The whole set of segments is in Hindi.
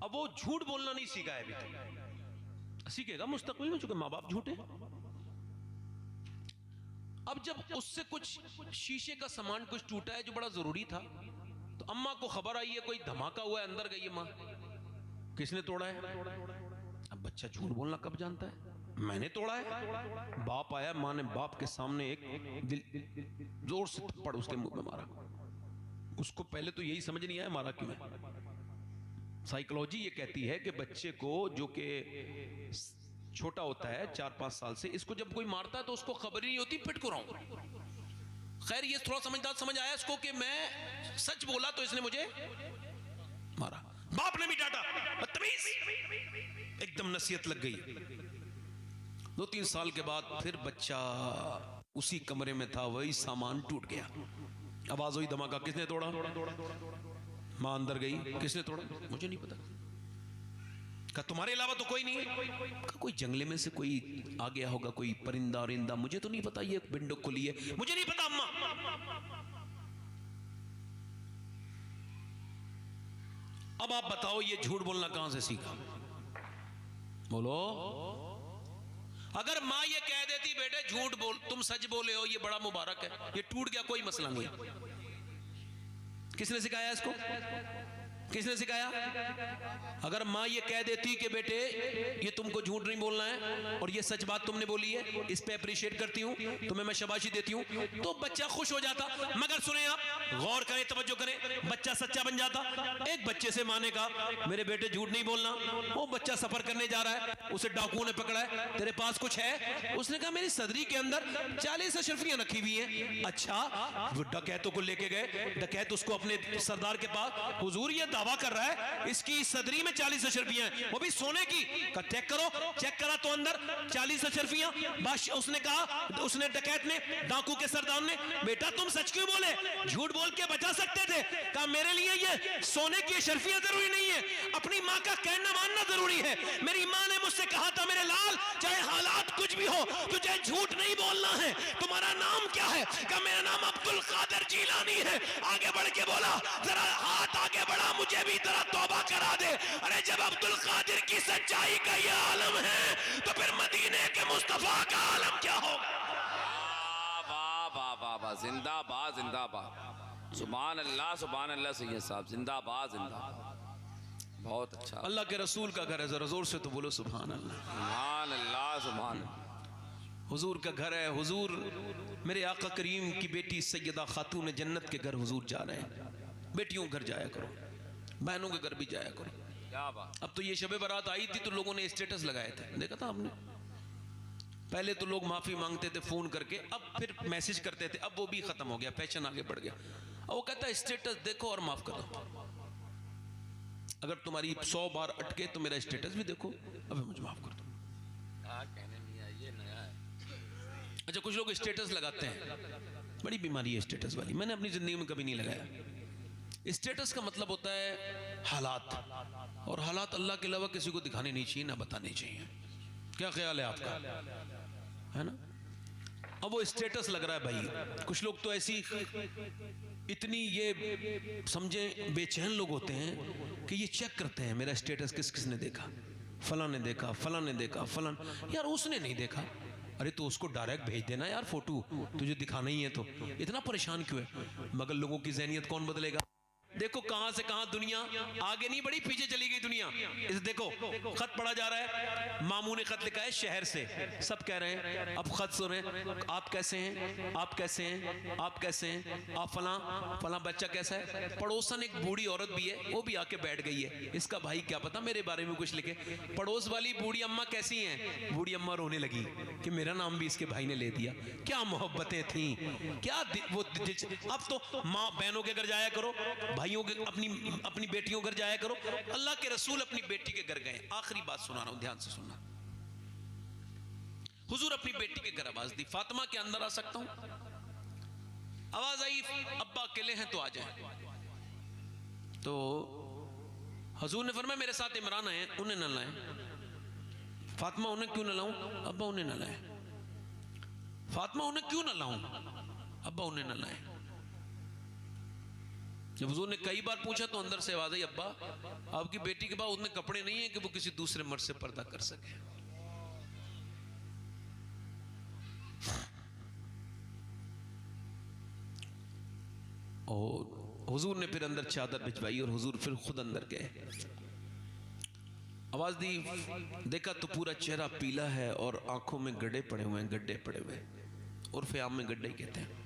अब वो झूठ बोलना नहीं सीखा है अभी तक, सीखेगा मुस्तकबिल में, चूंकि माँ बाप झूठे। अब जब उससे कुछ शीशे का सामान कुछ टूटा है जो बड़ा जरूरी था, तो अम्मा को खबर आई है कोई धमाका हुआ है, अंदर गई है माँ, किसने तोड़ा है? अब बच्चा झूठ बोलना कब जानता है? मैंने तोड़ा है। बाप आया, माँ ने बाप के सामने एक जोर से थप्पड़ उसके मुंह में मारा। उसको पहले तो यही समझ नहीं आया मारा क्यों है। साइकोलॉजी ये कहती है कि बच्चे को जो कि छोटा होता है 4-5 साल से, इसको जब कोई मारता है तो उसको खबर ही नहीं होती पिट को रहा हूं। खैर ये थोड़ा समझ आया इसको कि मैं सच बोला तो इसने मुझे मारा। बाप ने भी डांटा, बदतमीज, एकदम नसीहत लग गई। 2-3 साल के बाद फिर बच्चा उसी कमरे में था, वही सामान टूट गया, आवाज हुई धमाका, किसने तोड़ा? मां अंदर गई, किसने तोड़ा? मुझे नहीं पता। कहा तुम्हारे अलावा तो कोई नहीं? कहा कोई जंगले में से कोई आ गया होगा, कोई परिंदा औरिंदा, मुझे तो नहीं पता, ये विंडो खुली है, मुझे नहीं पता अम्मा। अब आप बताओ ये झूठ बोलना कहां से सीखा? बोलो। अगर मां ये कह देती बेटे झूठ बोल, तुम सच बोले हो, ये बड़ा मुबारक है, ये टूट गया, कोई मसला नहीं। किसने सिखाया इसको? किसने सिखाया? अगर मां ये कह देती कि बेटे ये तुमको झूठ नहीं बोलना है और ये सच बात तुमने बोली है, इस पे अप्रिशिएट करती हूं, तुम्हें मैं शाबाशी देती हूं, तो बच्चा खुश हो जाता। मगर सुने आप, गौर करें, तवज्जो करें, बच्चा सच्चा बन जाता। एक बच्चे से माँ ने कहा मेरे बेटे झूठ नहीं बोलना, वो बच्चा सफर करने जा रहा है, उसे डाकुओं ने पकड़ा है, तेरे पास कुछ है? उसने कहा मेरी सदरी के अंदर 40 अशरफियां रखी हुई हैं। अच्छा, वो डकैतों को लेके गए, डकैत उसको अपने सरदार के पास, हुजूर ये दावा कर रहा है इसकी सदरी में 40 अशरफियां हैं, वो भी सोने की। का चेक करो, चेक करा तो अंदर 40 अशरफियां। उसने कहा, उसने डकैत ने, डाकू के सरदार ने, बेटा तुम सच क्यों बोले, झूठ बोल के बचा सकते थे। कहा मेरे लिए ये सोने की अशरफियां जरूरी नहीं है, अपनी मां का कहना मानना जरूरी है। मेरी मां ने मुझसे कहा था मेरे लाल चाहे हालात कुछ भी हो तुझे झूठ नहीं बोलना है। तुम्हारा नाम क्या है? कहा मेरा नाम अब्दुल कादिर जीलानी है। आगे बढ़ के बोला, जरा हाथ आगे बढ़ा, मुझे भी जरा तौबा करा दे। अरे जब अब्दुल कादिर की सच्चाई का ये आलम है तो फिर मदीने के मुस्तफा का आलम क्या होगा? वाह वाह वाह वाह, जिंदाबाद जिंदाबाद, सुभान अल्लाह सैयद साहब, जिंदाबाद जिंदाबाद, बहुत अच्छा। अल्लाह के रसूल का घर है, जरा जोर से तो बोलो सुभान अल्लाह। सुभान अल्लाह सुभान अल्लाह। हुजूर का घर है। हुजूर मेरे आका करीम की बेटी सैयदा खातून जन्नत के घर हुजूर जा रहे हैं। बेटियों के घर जाया करो, बहनों के घर भी जाया करो। क्या बात। अब तो ये शबे बारात आई थी तो लोगों ने स्टेटस लगाए थे, देखा था आपने? पहले तो लोग माफी मांगते थे फोन करके, अब फिर मैसेज करते थे, अब वो भी खत्म हो गया, फैशन आगे बढ़ गया। अब वो कहता है स्टेटस देखो और माफ कर दो। अगर तुम्हारी 100 बार अटके तो मेरा स्टेटस भी देखो, अब मुझे माफ कर दो। कहने नहीं है, ये नया है। अच्छा, कुछ लोग स्टेटस लगाते हैं, बड़ी बीमारी है स्टेटस वाली, मैंने अपनी जिंदगी में कभी नहीं लगाया। स्टेटस का मतलब होता है हालात, और हालात अल्लाह के अलावा किसी को दिखाने नहीं चाहिए, ना बताने चाहिए। क्या ख्याल है आपका? है ना? अब वो स्टेटस लग रहा है भाई। कुछ लोग तो ऐसी इतनी ये समझे बेचैन लोग होते हैं कि ये चेक करते हैं मेरा स्टेटस किस किसने देखा, फलां ने देखा, फलां ने देखा, फलां, यार उसने नहीं देखा। अरे तो उसको डायरेक्ट भेज देना यार फोटो, तुझे दिखाना ही है तो इतना परेशान क्यों है? मगर लोगों की ज़हनियत कौन बदलेगा? देखो कहां से कहां दुनिया आगे नहीं बढ़ी, पीछे चली गई दुनिया। इस देखो खत पढ़ा जा रहा है, मामू ने खत लिखा है शहर से, सब कह रहे हैं, अब खत सुने, आप कैसे हैं, आप कैसे हैं, आप कैसे हैं, आप फलां बच्चा कैसा है। पड़ोसन एक बूढ़ी औरत भी है, वो भी आके बैठ गई है, इसका भाई क्या पता मेरे बारे में कुछ लिखे। पड़ोस वाली बूढ़ी अम्मा कैसी हैं? बूढ़ी अम्मा रोने लगी कि मेरा नाम भी इसके भाई ने ले दिया। क्या मोहब्बतें थी, क्या वो। अब तो माँ बहनों के घर जाया करो, भाइयों के अपनी बेटियों घर जाया करो। अल्लाह के रसूल अपनी बेटी के घर गए। आखिरी बात सुना रहा हूं, ध्यान से सुनना। हुजूर अपनी बेटी के घर आवाज दी, फातिमा के अंदर आ सकता हूं? आवाज आई, अब्बा अकेले हैं तो आ जाए। तो हुजूर ने फरमाया मेरे साथ इमरान आए, उन्हें न लाएं। फातिमा उन्हें क्यों न लाऊं? अब्बा उन्हें न लाएं। फातिमा उन्हें क्यों न लाऊं? अब्बा उन्हें न लाएं। जब हुजूर ने कई बार पूछा तो अंदर से आवाज आई, अब्बा आपकी बेटी के पास उतने कपड़े नहीं है कि वो किसी दूसरे मर्द से पर्दा कर सके। और हुजूर ने फिर अंदर चादर भिजवाई और हुजूर फिर खुद अंदर गए। आवाज दी, देखा तो पूरा चेहरा पीला है और आंखों में गड्ढे पड़े हुए हैं, गड्ढे पड़े हुए हैं। उर्फ आम में गड्ढे ही कहते हैं।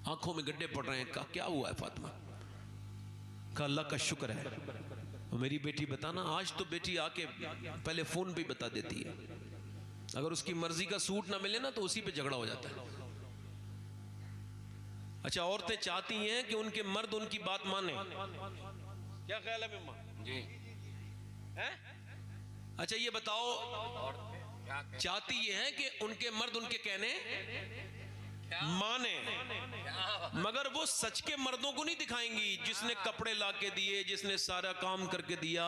आंखों में गड्ढे पड़ रहे हैं। कहा क्या हुआ है फातिमा? कहा अल्लाह का शुक्र है। और मेरी बेटी बताना, आज तो बेटी आके पहले फोन पे बता देती है, अगर उसकी मर्जी का सूट ना मिले ना तो उसी पे झगड़ा हो जाता है। अच्छा, औरतें चाहती हैं कि उनके मर्द उनकी बात माने। क्या ख्याल है मम्मा जी? है? अच्छा ये बताओ, चाहती ये है कि उनके मर्द उनके कहने माने, मगर वो सच के मर्दों को नहीं दिखाएंगी जिसने कपड़े ला के दिए, जिसने सारा काम करके दिया,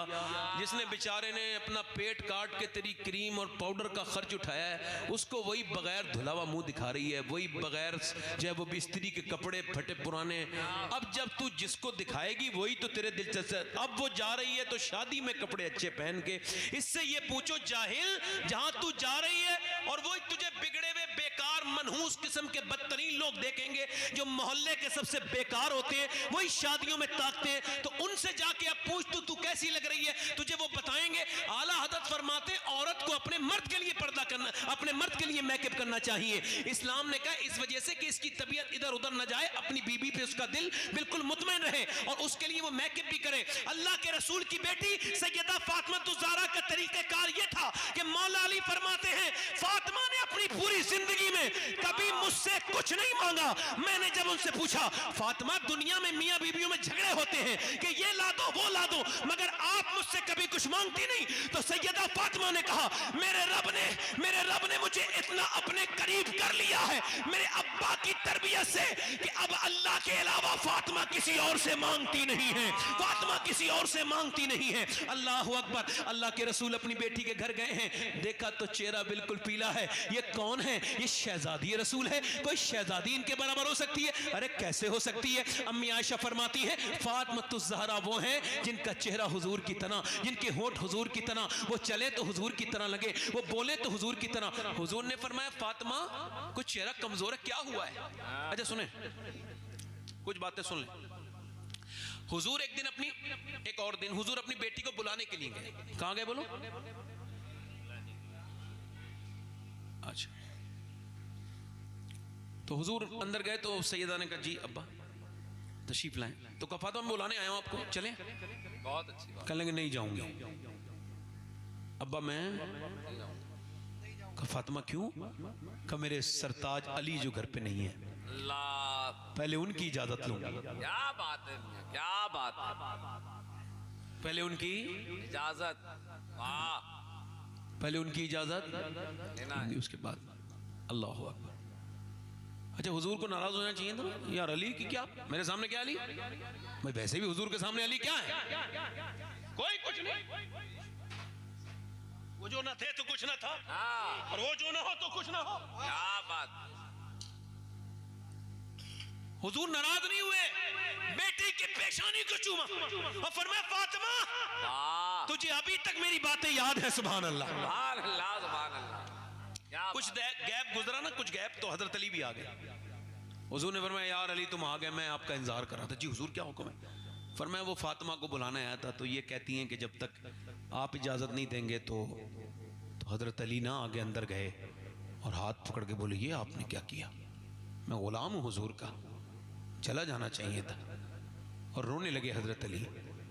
जिसने बेचारे ने अपना पेट काट के तेरी क्रीम और पाउडर का खर्च उठाया है, उसको वही बगैर धुलावा मुंह दिखा रही है, वही बगैर जो है वो बिस्तरी के कपड़े फटे पुराने। अब जब तू जिसको दिखाएगी वही तो तेरे दिलचस्प है। अब वो जा रही है तो शादी में कपड़े अच्छे पहन के। इससे ये पूछो जाहिल, जहां तू जा रही है और वो तुझे बिगड़े हुए बेकार मनहूस किस्म के बदतरीन लोग देखेंगे जो मोहल्ले के सबसे बेकार होते हैं, वही शादियों में ताकते हैं। तो उनसे जाके अब पूछ तू कैसी लग रही है, तुझे वो बताएंगे। आला हज़रत फरमाते औरत को अपने मर्द के लिए पर्दा करना, अपने मर्द के लिए मेकअप करना चाहिए। इस्लाम ने कहा इस वजह से कि इसकी तबीयत इधर उधर न जाए, अपनी बीबी पे उसका दिल बिल्कुल मुतमईन रहे और उसके लिए वो मेकअप भी करे। अल्लाह के रसूल की बेटी सैयदा फातिमा ज़हरा का तरीक़ेकार ये था कि मौला अली फरमाते हैं फातिमा ने अपनी पूरी जिंदगी में कभी मुझसे कुछ नहीं मांगा। मैंने जब उनसे पूछा फातिमा दुनिया में मियां बीवियों में झगड़े होते हैं कि ये ला दो वो ला दो, मगर आप मुझसे कभी कुछ मांगती नहीं। तो सैयदा फातिमा ने कहा मेरे रब ने मुझे इतना अपने करीब कर लिया है मेरे अब्बा की तरबियत से कि अब अल्लाह के अलावा फातिमा किसी और से मांगती नहीं है, फातिमा किसी और से मांगती नहीं है। अल्लाह अकबर। अल्लाह के रसूल अपनी बेटी के घर गए हैं, देखा तो चेहरा बिल्कुल पीला है। ये कौन है? ये शहजादी रसूल है। कोई शहजादी इनके बराबर हो सकती है? अरे कैसे हो सकती है? अम्मी आयशा फरमाती है फातिमा ज़हरा वो हैं जिनका चेहरा हुजूर की तरह, जिनके होंठ हुजूर की तरह, वो चले तो हुजूर की तरह लगे, वो बोले तो हुजूर की तरह। हुजूर ने फरमाया फातिमा कुछ चेहरा कमजोर है, क्या हुआ है? अच्छा सुने, कुछ बातें सुन ले। हुजूर एक दिन एक और दिन हुजूर अपनी बेटी को बुलाने के लिए गए। कहां गए बोलो? अच्छा, तो हुजूर अंदर गए तो सैयदा ने कहा जी अब्बा तशरीफ लाएं। तो कहा फातिमा मैं बुलाने आया हूं आपको, चलें? बहुत अच्छी बात। कह लेंगे नहीं जाऊंगी। अब्बा मैं कहा फातिमा क्यों? कहा मेरे सरताज अली जो घर पे नहीं है, अल्लाह, पहले उनकी इजाजत लूंगी। क्या बात है, क्या बात है। पहले उनकी इजाजत, वाह, पहले उनकी इजाजत लेना है। उसके बाद अल्लाह अकबर। अच्छा हुजूर को नाराज होना चाहिए था ना, यार अली की क्या, मेरे सामने क्या अली, मैं वैसे भी हुजूर के सामने अली क्या है, कोई कुछ नहीं, वो जो ना थे तो कुछ ना था, हाँ, और वो जो ना हो तो कुछ ना हो। क्या बात। हुजूर नाराज नहीं हुए, बेटी की पेशानी को चूमा और फरमाया फातिमा वाह, तुझे अभी तक मेरी बातें याद है? सुभान अल्लाह, सुभान अल्लाह, सुभान अल्लाह। क्या कुछ गैप गुजरा ना, कुछ गैप, तो हजरत अली भी आ गए। हुजूर ने फरमाया यार अली तुम आ गए, मैं आपका इंतजार कर रहा था। जी हुजूर क्या हुक्म है? फरमाया वो फातिमा को बुलाना आया था, तो ये कहती हैं कि जब तक आप इजाज़त नहीं देंगे तो हजरत अली ना आगे अंदर गए और हाथ पकड़ के बोले ये आपने क्या किया, मैं गुलाम हूँ हुजूर का, चला जाना चाहिए था। और रोने लगे हजरत अली।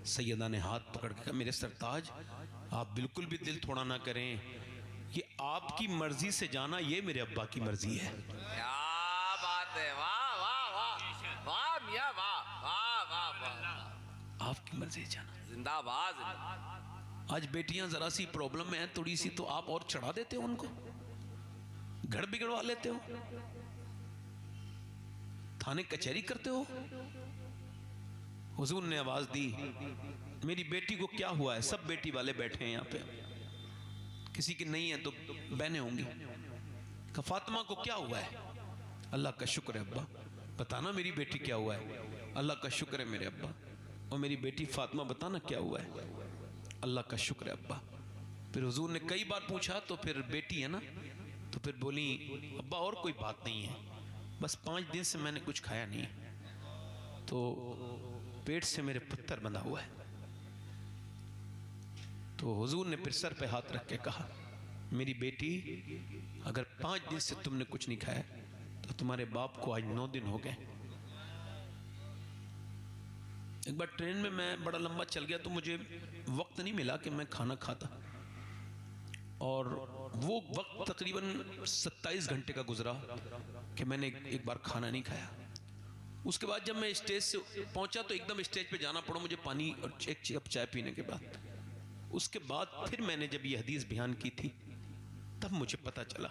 सैयदा ने हाथ पकड़ के कहा मेरे सरताज आप बिल्कुल भी दिल थोड़ा ना करें, ये आपकी मर्जी से जाना ये मेरे अब्बा की मर्जी है। क्या बात है, वाह वाह वाह वाह मियां, वाह वाह वाह वाह, आपकी मर्जी से जाना। जिंदाबाद, जिंदाबाद। आज बेटियां जरा सी प्रॉब्लम में है थोड़ी सी, तो आप और चढ़ा देते हो उनको, घर बिगड़वा लेते हो, थाने कचहरी करते हो। हुजूर ने आवाज दी मेरी बेटी को क्या हुआ है? सब बेटी वाले बैठे हैं यहाँ पे, किसी की नहीं है तो बहनें होंगी। कहा फातिमा को क्या हुआ है? अल्लाह का शुक्र है अब्बा, बताना मेरी बेटी क्या हुआ है। अल्लाह का शुक्र है मेरे अब्बा। और मेरी बेटी फातिमा बताना क्या हुआ है? अल्लाह का शुक्र है अब्बा। फिर हुजूर ने कई बार पूछा तो फिर बेटी है ना, तो फिर बोली अब्बा और कोई बात नहीं है, बस 5 दिन से मैंने कुछ खाया नहीं, तो पेट से मेरे पत्थर बंधा हुआ है। तो हुजूर ने फिर सर पे हाथ रख के कहा, मेरी बेटी अगर 5 दिन से तुमने कुछ नहीं खाया तो तुम्हारे बाप को आज 9 दिन हो गए। एक बार ट्रेन में मैं बड़ा लंबा चल गया तो मुझे वक्त नहीं मिला कि मैं खाना खाता, और वो वक्त तकरीबन 27 घंटे का गुजरा कि मैंने एक बार खाना नहीं खाया। उसके बाद जब मैं स्टेज से पहुंचा तो एकदम स्टेज पे जाना पड़ा मुझे पानी और एक कप चाय पीने के बाद। उसके बाद फिर मैंने जब ये हदीस बयान की थी तब मुझे पता चला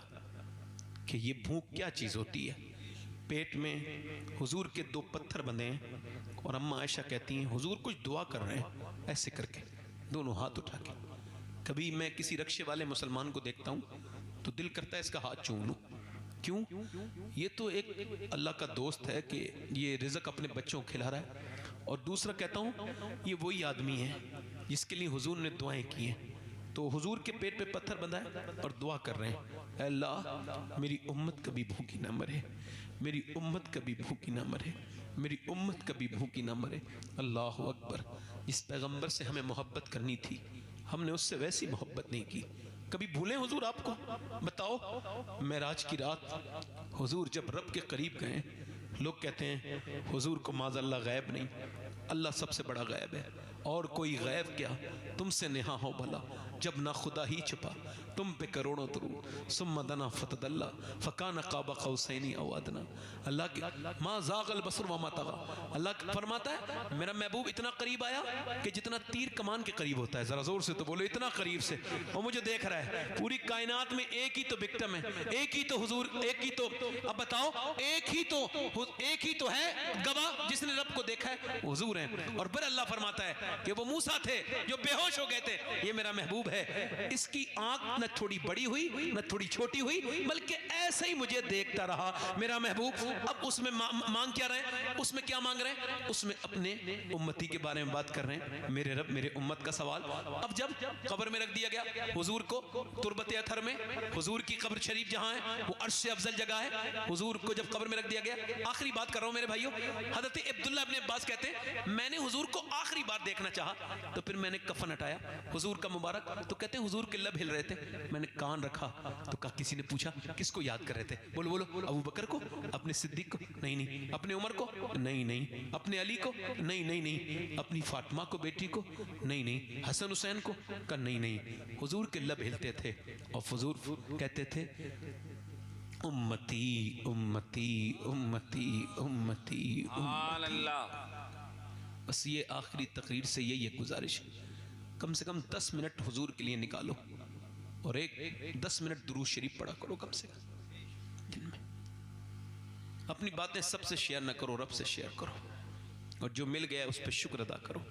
कि ये भूख क्या चीज़ होती है। पेट में हुजूर के 2 पत्थर बंधे हैं और अम्मा आयशा कहती हैं हुजूर कुछ दुआ कर रहे हैं ऐसे करके, दोनों हाथ उठा के। कभी मैं किसी रक्शे वाले मुसलमान को देखता हूँ तो दिल करता है इसका हाथ चूम लूँ। क्यों? ये तो एक अल्लाह का दोस्त है कि ये रिज़्क अपने बच्चों को खिला रहा है। और दूसरा कहता हूँ ये वही आदमी है जिसके लिए हुजूर ने दुआएं की हैं। तो हुजूर के पेट पे पत्थर बंधा है और दुआ कर रहे हैं, अल्लाह मेरी उम्मत कभी भूखी ना मरे, मेरी उम्मत कभी भूखी ना मरे, मेरी उम्मत कभी भूखी ना मरे। अल्लाह अकबर। जिस पैगंबर से हमें मोहब्बत करनी थी हमने उससे वैसी मोहब्बत नहीं की। कभी भूलें हुजूर आपको? बताओ, मेराज की रात हुजूर जब रब के करीब गए, लोग कहते हैं हुजूर को माज़अल्लाह गैब नहीं, अल्लाह सबसे बड़ा गैब है, और कोई गैब क्या तुमसे नेहा हो भला, जब ना खुदा ही छुपा तुम पे करोड़ों दरूद, सुम्मा दना फतदल्ला फकान क़ाब क़ौसैनी औ अदना। अल्लाह के मा ज़ाग़ल बसर व मा तग़ा। अल्लाह फरमाता है मेरा महबूब इतना करीब आया कि जितना तीर कमान के करीब होता है, जरा जोर से तो बोलो, इतना करीब से, वो मुझे देख रहा है। पूरी कायनात में एक ही तो विक्टिम है, एक ही तो हुजूर, एक ही तो, अब बताओ, एक ही तो है गवाह जिसने रब को देखा है, हुजूर हैं। और फिर अल्लाह फरमाता है कि वो मूसा थे जो बेहोश हो गए थे, ये मेरा महबूब है, इसकी आंख न थोड़ी बड़ी हुई न थोड़ी छोटी हुई, बल्कि ऐसे ही मुझे देखता रहा मेरा महबूब। अब उसमें मांग क्या रहे हैं? उसमें क्या मांग रहे हैं? उसमें अपने उम्मती के बारे में बात कर रहे हैं, मेरे रब मेरे उम्मत का सवाल। अब जब कब्र में रख दिया गया हुजूर को, तुरबत अथर में, हुजूर की कब्र शरीफ जहां है वो अर्श से अफजल जगह है, हुजूर को जब कब्र में रख दिया गया, आखिरी बात कर रहा हूं मेरे भाइयों, हजरत अब्दुल्लाह इब्ने अब्बास कहते हैं मैंने हुजूर को आखिरी बार देखना चाहा तो फिर मैंने कफन हटाया हुजूर का मुबारक, तो कहते हैं हुजूर के लब हिल रहे थे, मैंने कान रखा तो कहा, किसी ने पूछा किसको याद कर रहे थे? बोलो बोलो, अबू बकर को, अपने सिद्दीक को? नहीं नहीं। अपने उमर को? नहीं नहीं। अपने अली को? नहीं नहीं नहीं। अपनी फातिमा को बेटी को? नहीं नहीं। हसन हुसैन को? कहा नहीं नहीं। हुजूर के लब हिलते थे और हुजूर कहते थे उम्मती उम्मती उम्मती उम्मती अल्लाह। बस ये आखिरी तकरीर से यही है गुजारिश, कम से कम 10 मिनट हुजूर के लिए निकालो और एक 10 मिनट दुरूद शरीफ पढ़ा करो कम से कम दिन में। अपनी बातें सबसे शेयर न करो, रब से शेयर करो, और जो मिल गया उस पर शुक्र अदा करो।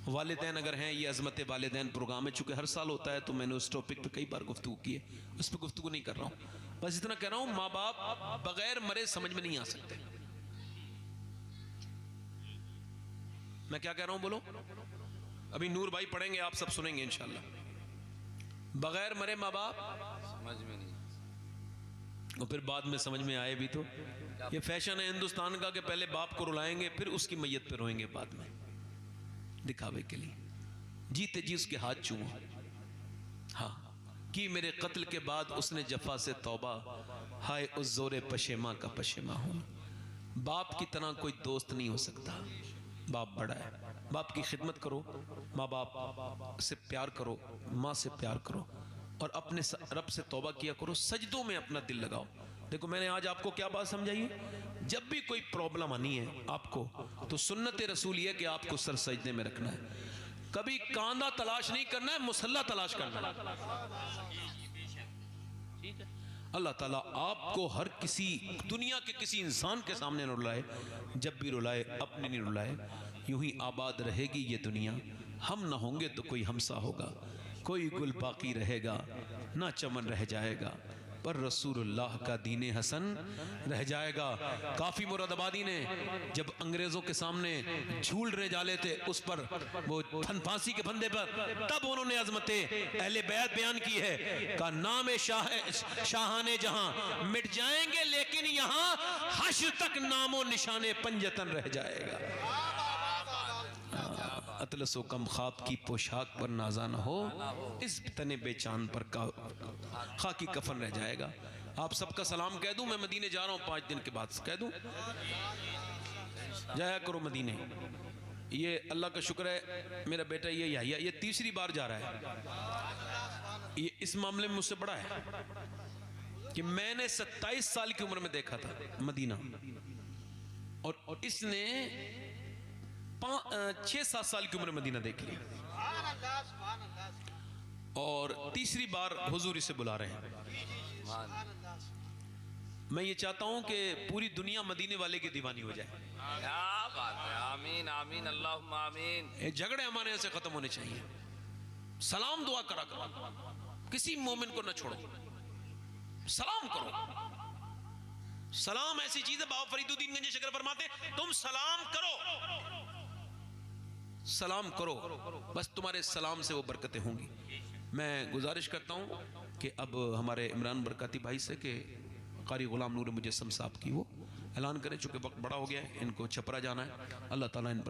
वालिदैन अगर हैं, ये अज़मत वालिदैन प्रोग्राम है, चूँकि हर साल होता है तो मैंने उस टॉपिक पे कई बार गुफ्तगू की है, उस पर गुफ्तगू नहीं कर रहा हूँ, बस इतना कह रहा हूँ माँ बाप बगैर मरे समझ में नहीं आ सकते। मैं क्या कह रहा हूँ बोलो? अभी नूर भाई पढ़ेंगे, आप सब सुनेंगे इंशाल्लाह। बगैर मरे माँ बाप समझ में नहीं, और फिर बाद में समझ में आए भी तो। ये फैशन है हिंदुस्तान का कि पहले बाप को रुलाएंगे फिर उसकी मैयत पे रोएंगे बाद में, दिखावे के लिए। जीते जी उसके हाथ चूमो। हाँ, कि मेरे कत्ल के बाद उसने जफा से तौबा, हाय उस जोरे पशेमा का पशेमा हूँ। बाप की तरह कोई दोस्त नहीं हो सकता, बाप बड़ा है। बाप की खिदमत करो, माँ बाप से प्यार करो, माँ से प्यार करो, और अपने रब से तौबा किया करो, सजदों में अपना दिल लगाओ। देखो मैंने आज आपको क्या बात समझाई है, जब भी कोई प्रॉब्लम आनी है आपको तो सुन्नत रसूल ये कि आपको सर सजदे में रखना है, कभी कांदा तलाश नहीं करना है, मुसल्ला तलाश करना है। अल्लाह ताला आपको हर किसी दुनिया के किसी इंसान के सामने न रुलाए, जब भी रुलाए अपने नहीं रुलाए। यूं ही आबाद रहेगी ये दुनिया, हम ना होंगे तो कोई हमसा होगा, कोई गुल बाकी रहेगा ना चमन रह जाएगा, पर रसूलुल्लाह का दीन हसन रह जाएगा। काफ़ी मुरादाबादी ने जब अंग्रेज़ों के सामने झूल रहे जाले थे उस पर वो फांसी के फंदे पर, तब उन्होंने अजमत अहले बैत बयान की है का नाम शाहाने जहां मिट जाएंगे लेकिन यहां हश्र तक नामो निशाने पंजतन रह जाएगा। अतलसो कम ख्वाब की पोशाक पर नाजा न हो, इस तने बेचान पर खाकी कफन रह जाएगा। आप सबका सलाम कह दूं, मैं मदीने जा रहा हूं 5 दिन के बाद, कह दूं जाया करो मदीने। ये अल्लाह का शुक्र है मेरा बेटा ये याहिया ये तीसरी बार जा रहा है। ये इस मामले में मुझसे बड़ा है कि मैंने 27 साल की उम्र में देखा था मदीना, और इसने 6-7 साल की उम्र में मदीना देख लिया, और तीसरी बार हुजूर इसे बुला रहे हैं। मैं ये चाहता हूं कि पूरी दुनिया मदीने वाले की दीवानी हो जाए। क्या बात है, आमीन आमीन अल्लाहुम्मा आमीन। ये झगड़े हमारे यहाँ से खत्म होने चाहिए। सलाम दुआ करा करो, किसी मोमिन को न छोड़ो, सलाम करो। सलाम ऐसी चीज है, बाबा फरीदुद्दीन गंज शकर फरमाते तुम सलाम करो, सलाम करो, बस तुम्हारे सलाम से वो बरकतें होंगी। मैं गुजारिश करता हूँ कि अब हमारे इमरान बरकाती भाई से कि कारी गुलाम नूर मुजस्सम साहब की वो ऐलान करें, चूँकि वक्त बड़ा हो गया है, इनको छपरा जाना है। अल्लाह ताला इन पर